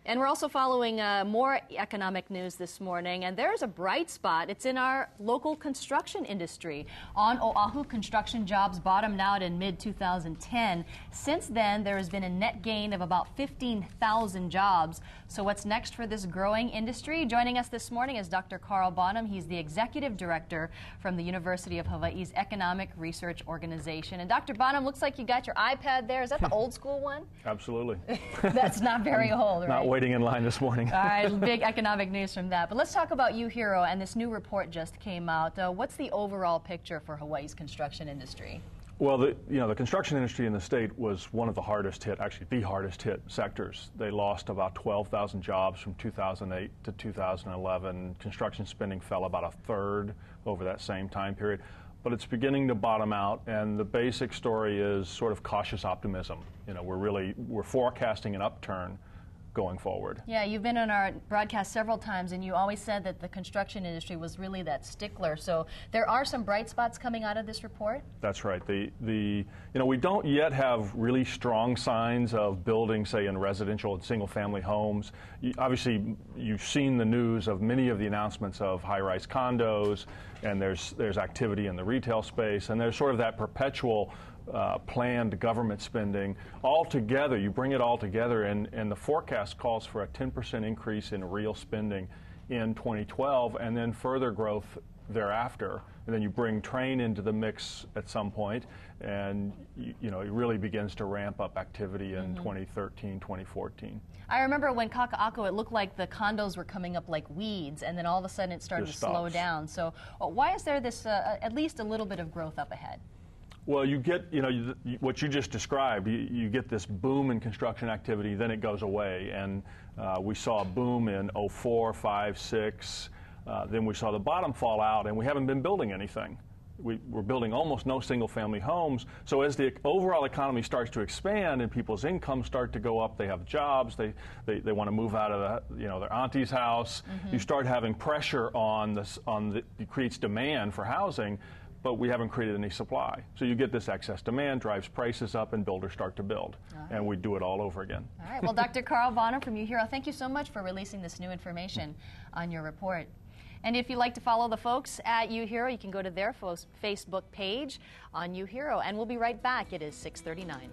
And we're also following more economic news this morning, and there's a bright spot. It's in our local construction industry. On Oahu, construction jobs bottomed out in mid-2010. Since then, there has been a net gain of about 15,000 jobs. So what's next for this growing industry? Joining us this morning is Dr. Carl Bonham. He's the executive director from the University of Hawaii's Economic Research Organization. And Dr. Bonham, looks like you got your iPad there. Is that the old school one? Absolutely. That's not very old, right? Not waiting in line this morning. All right, big economic news from that. But let's talk about UHERO, and this new report just came out. What's the overall picture for Hawaii's construction industry? Well, the construction industry in the state was one of the hardest hit, actually the hardest hit sectors. They lost about 12,000 jobs from 2008 to 2011. Construction spending fell about a third over that same time period. But it's beginning to bottom out, and the basic story is sort of cautious optimism. You know, we're forecasting an upturn going forward. Yeah, you've been on our broadcast several times, and you always said that the construction industry was really that stickler. So there are some bright spots coming out of this report? That's right. You know, we don't yet have really strong signs of building, say, in residential and single-family homes. Obviously, you've seen the news of many of the announcements of high-rise condos, and there's activity in the retail space, and there's sort of that perpetual planned government spending. All together, you bring it all together, and the forecast calls for a 10% increase in real spending in 2012, and then further growth thereafter. And then you bring train into the mix at some point, and you know, it really begins to ramp up activity in 2013, 2014. I remember when Kaka'ako, it looked like the condos were coming up like weeds, and then all of a sudden it started to slow down. So why is there this at least a little bit of growth up ahead? Well, you get, you know, what you just described, you get this boom in construction activity, then it goes away. And we saw a boom in 04, 5, 6. Then we saw the bottom fall out, and we haven't been building anything. We're building almost no single-family homes. So as the overall economy starts to expand and people's incomes start to go up, they have jobs, they want to move out of their auntie's house, you start having pressure on it creates demand for housing, but we haven't created any supply. So you get this excess demand, drives prices up, and builders start to build. And we do it all over again. All right. Well, Dr. Carl Bonham from UHERO, thank you so much for releasing this new information on your report. And if you'd like to follow the folks at UHERO, you can go to their Facebook page on UHERO. And we'll be right back. It is 6:39.